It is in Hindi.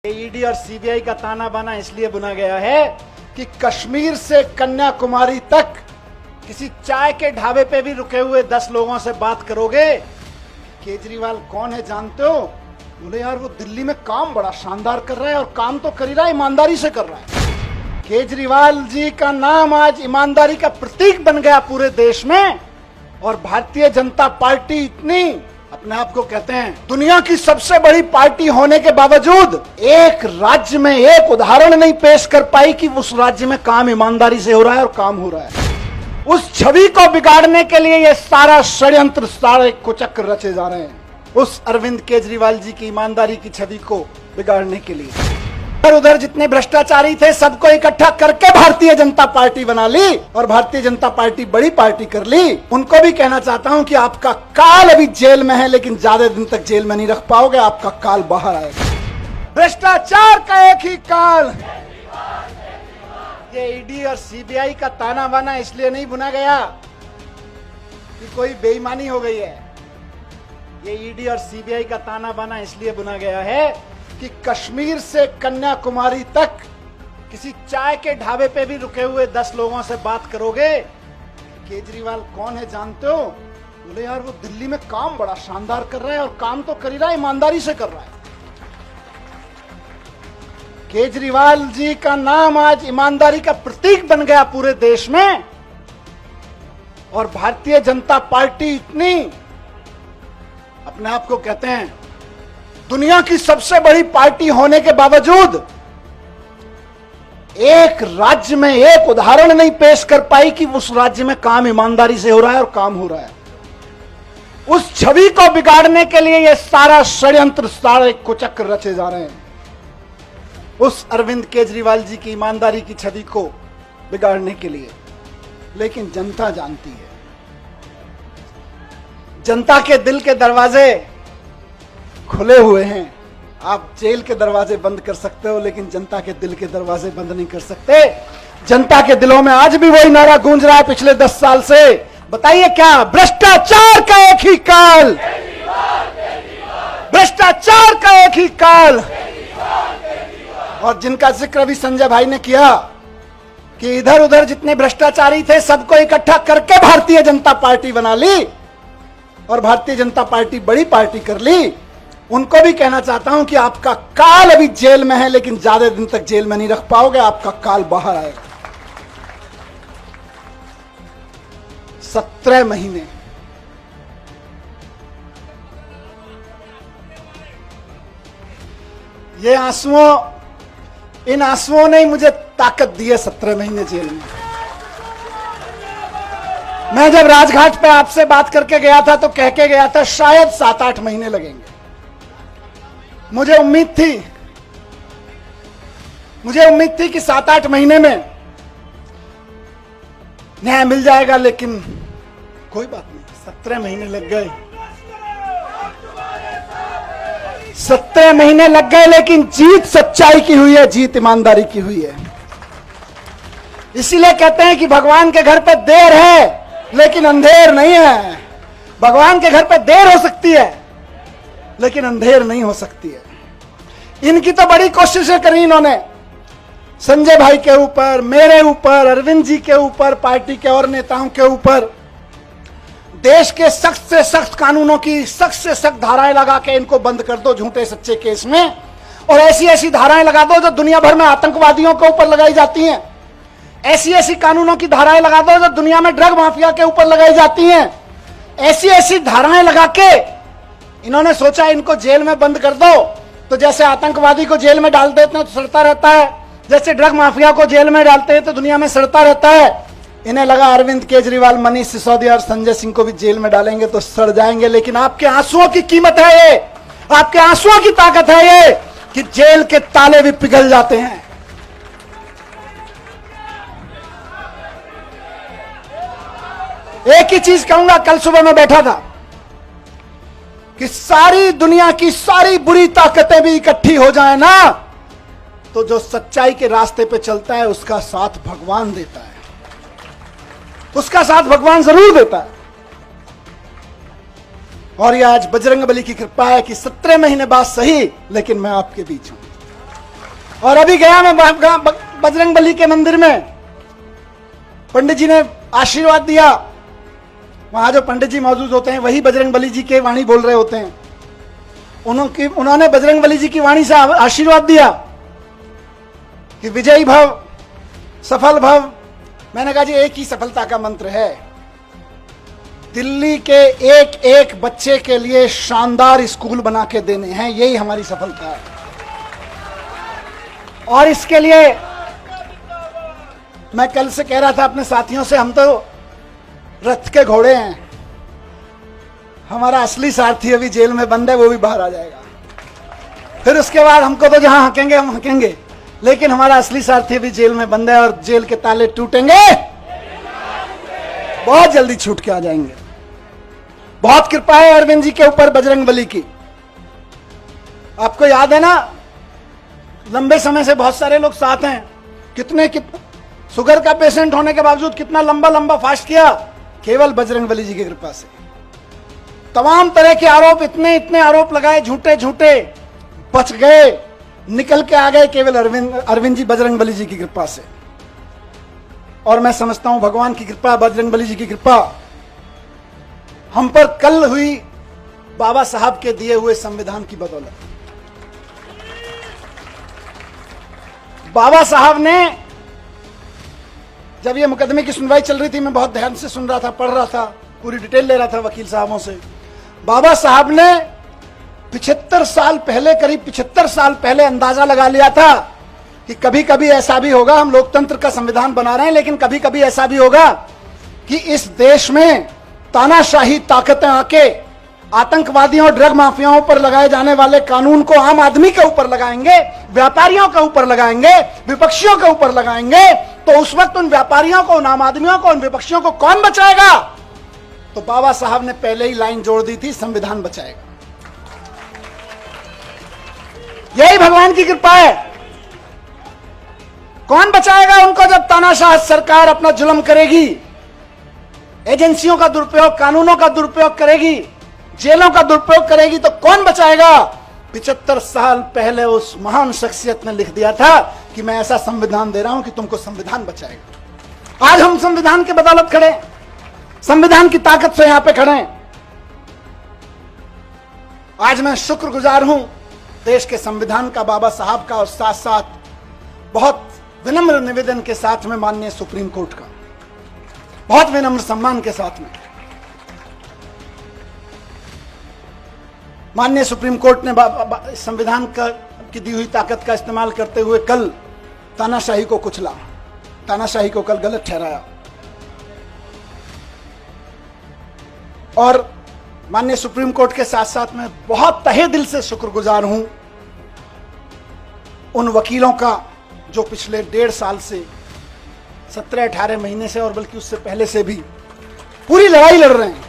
ईडी और सीबीआई का ताना बाना इसलिए बुना गया है कि कश्मीर से कन्याकुमारी तक किसी चाय के ढाबे पे भी रुके हुए 10 लोगों से बात करोगे, केजरीवाल कौन है जानते हो? बोले यार वो दिल्ली में काम बड़ा शानदार कर रहा है और काम तो कर ही रहा है, ईमानदारी से कर रहा है। केजरीवाल जी का नाम आज ईमानदारी का प्रतीक बन गया पूरे देश में। और भारतीय जनता पार्टी इतनी अपने आप को कहते हैं दुनिया की सबसे बड़ी पार्टी होने के बावजूद एक राज्य में एक उदाहरण नहीं पेश कर पाई कि उस राज्य में काम ईमानदारी से हो रहा है और काम हो रहा है। उस छवि को बिगाड़ने के लिए ये सारा षड्यंत्र, सारे कुचक्र रचे जा रहे हैं उस अरविंद केजरीवाल जी की ईमानदारी की छवि को बिगाड़ने के लिए। उधर जितने भ्रष्टाचारी थे सबको इकट्ठा करके भारतीय जनता पार्टी बना ली और भारतीय जनता पार्टी बड़ी पार्टी कर ली। उनको भी कहना चाहता हूं कि आपका काल अभी जेल में है, लेकिन ज्यादा दिन तक जेल में नहीं रख पाओगे, आपका काल बाहर आएगा। भ्रष्टाचार का एक ही काल। ये ईडी और सीबीआई का ताना बाना इसलिए नहीं बुना गया कि कोई बेईमानी हो गई है। ये ईडी और सीबीआई का ताना बाना इसलिए बुना गया है कि कश्मीर से कन्याकुमारी तक किसी चाय के ढाबे पे भी रुके हुए 10 लोगों से बात करोगे, केजरीवाल कौन है जानते हो? बोले यार वो दिल्ली में काम बड़ा शानदार कर रहा है और काम तो कर ही रहा है, ईमानदारी से कर रहा है। केजरीवाल जी का नाम आज ईमानदारी का प्रतीक बन गया पूरे देश में। और भारतीय जनता पार्टी इतनी अपने आप को कहते हैं दुनिया की सबसे बड़ी पार्टी होने के बावजूद एक राज्य में एक उदाहरण नहीं पेश कर पाई कि उस राज्य में काम ईमानदारी से हो रहा है और काम हो रहा है। उस छवि को बिगाड़ने के लिए ये सारा षड्यंत्र, सारे कुचक्र रचे जा रहे हैं उस अरविंद केजरीवाल जी की ईमानदारी की छवि को बिगाड़ने के लिए। लेकिन जनता जानती है, जनता के दिल के दरवाजे खुले हुए हैं। आप जेल के दरवाजे बंद कर सकते हो, लेकिन जनता के दिल के दरवाजे बंद नहीं कर सकते। जनता के दिलों में आज भी वही नारा गूंज रहा है पिछले 10 साल से। बताइए क्या? भ्रष्टाचार का एक ही काल, भ्रष्टाचार का एक ही काल। और जिनका जिक्र अभी संजय भाई ने किया कि इधर उधर जितने भ्रष्टाचारी थे सबको इकट्ठा करके भारतीय जनता पार्टी बना ली और भारतीय जनता पार्टी बड़ी पार्टी कर ली। उनको भी कहना चाहता हूं कि आपका काल अभी जेल में है, लेकिन ज्यादा दिन तक जेल में नहीं रख पाओगे, आपका काल बाहर आएगा। 17 महीने ये आंसुओं, इन आंसुओं ने मुझे ताकत दी है 17 महीने जेल में। मैं जब राजघाट पे आपसे बात करके गया था तो कह के गया था शायद 7-8 महीने लगेंगे। मुझे उम्मीद थी कि 7-8 महीने में न्याय मिल जाएगा, लेकिन कोई बात नहीं, 17 महीने लग गए। 17 महीने लग गए, लेकिन जीत सच्चाई की हुई है, जीत ईमानदारी की हुई है। इसीलिए कहते हैं कि भगवान के घर पे देर है लेकिन अंधेर नहीं है। भगवान के घर पे देर हो सकती है लेकिन अंधेर नहीं हो सकती है। इनकी तो बड़ी कोशिशें करी इन्होंने, संजय भाई के ऊपर, मेरे ऊपर, अरविंद जी के ऊपर, पार्टी के और नेताओं के ऊपर। देश के सख्त से सख्त कानूनों की सख्त से सख्त धाराएं लगा के इनको बंद कर दो झूठे सच्चे केस में, और ऐसी ऐसी धाराएं लगा दो जो दुनिया भर में आतंकवादियों के ऊपर लगाई जाती हैं। ऐसी ऐसी कानूनों की धाराएं लगा दो जो दुनिया में ड्रग माफिया के ऊपर लगाई जाती हैं। ऐसी ऐसी धाराएं लगा के इन्होंने सोचा इनको जेल में बंद कर दो, तो जैसे आतंकवादी को जेल में डाल देते हैं तो सड़ता रहता है, जैसे ड्रग माफिया को जेल में डालते हैं तो दुनिया में सड़ता रहता है। इन्हें लगा अरविंद केजरीवाल, मनीष सिसोदिया और संजय सिंह को भी जेल में डालेंगे तो सड़ जाएंगे। लेकिन आपके आंसुओं की कीमत है ये, आपके आंसुओं की ताकत है ये कि जेल के ताले भी पिघल जाते हैं। एक ही चीज कहूंगा, कल सुबह मैं बैठा था कि सारी दुनिया की सारी बुरी ताकतें भी इकट्ठी हो जाए ना, तो जो सच्चाई के रास्ते पे चलता है उसका साथ भगवान देता है, उसका साथ भगवान जरूर देता है। और ये आज बजरंगबली की कृपा है कि 17 महीने बाद सही, लेकिन मैं आपके बीच हूं। और अभी गया मैं बजरंग बली के मंदिर में, पंडित जी ने आशीर्वाद दिया। वहां जो पंडित जी मौजूद होते हैं वही बजरंग बली जी के वाणी बोल रहे होते हैं। उन्होंने बजरंग बली जी की वाणी से आशीर्वाद दिया कि विजयी भव, सफल भव। मैंने कहा जी एक ही सफलता का मंत्र है, दिल्ली के एक एक बच्चे के लिए शानदार स्कूल बना के देने हैं, यही हमारी सफलता है। और इसके लिए मैं कल से कह रहा था अपने साथियों से, हम तो रथ के घोड़े हैं, हमारा असली सारथी अभी जेल में बंद है, वो भी बाहर आ जाएगा। फिर उसके बाद हमको तो जहां हकेंगे हम हकेंगे, लेकिन हमारा असली सारथी अभी जेल में बंद है और जेल के ताले टूटेंगे, बहुत जल्दी छूट के आ जाएंगे। बहुत कृपा है अरविंद जी के ऊपर बजरंग बली की। आपको याद है ना, लंबे समय से बहुत सारे लोग साथ हैं, कितने शुगर का पेशेंट होने के बावजूद कितना लंबा लंबा फास्ट किया, केवल बजरंग बली जी की कृपा से। तमाम तरह के आरोप, इतने इतने आरोप लगाए झूठे झूठे, बच गए, निकल के आ गए केवल अरविंद जी बजरंग बली जी की कृपा से। और मैं समझता हूं भगवान की कृपा, बजरंग बली जी की कृपा हम पर कल हुई बाबा साहब के दिए हुए संविधान की बदौलत। बाबा साहब ने, जब ये मुकदमे की सुनवाई चल रही थी, मैं बहुत ध्यान से सुन रहा था, पढ़ रहा था, पूरी डिटेल ले रहा था वकील साहबों से। बाबा साहब ने 75 साल पहले, करीब 75 साल पहले अंदाजा लगा लिया था कि कभी कभी ऐसा भी होगा, हम लोकतंत्र का संविधान बना रहे हैं, लेकिन कभी कभी ऐसा भी होगा कि इस देश में तानाशाही ताकतें आके आतंकवादियों और ड्रग माफियाओं पर लगाए जाने वाले कानून को आम आदमी के ऊपर लगाएंगे, व्यापारियों के ऊपर लगाएंगे, विपक्षियों के ऊपर लगाएंगे। तो उस वक्त उन व्यापारियों को, उन आम आदमियों को, उन विपक्षियों को कौन बचाएगा? तो बाबा साहब ने पहले ही लाइन जोड़ दी थी, संविधान बचाएगा। यही भगवान की कृपा है। कौन बचाएगा उनको जब तानाशाह सरकार अपना जुल्म करेगी, एजेंसियों का दुरुपयोग, कानूनों का दुरुपयोग करेगी, जेलों का दुरुपयोग करेगी, तो कौन बचाएगा? 75 साल पहले उस महान शख्सियत ने लिख दिया था कि मैं ऐसा संविधान दे रहा हूं कि तुमको संविधान बचाएगा। आज हम संविधान के बदौलत खड़े, संविधान की ताकत से यहां पे खड़े हैं। आज मैं शुक्रगुजार हूं देश के संविधान का, बाबा साहब का, और साथ साथ बहुत विनम्र निवेदन के साथ में माननीय सुप्रीम कोर्ट का, बहुत विनम्र सम्मान के साथ में माननीय सुप्रीम कोर्ट ने संविधान की दी हुई ताकत का इस्तेमाल करते हुए कल तानाशाही को कुचला, तानाशाही को कल गलत ठहराया। और माननीय सुप्रीम कोर्ट के साथ साथ मैं बहुत तहे दिल से शुक्रगुजार हूं उन वकीलों का जो पिछले 1.5 साल से, 17-18 महीने से, और बल्कि उससे पहले से भी पूरी लड़ाई लड़ रहे हैं,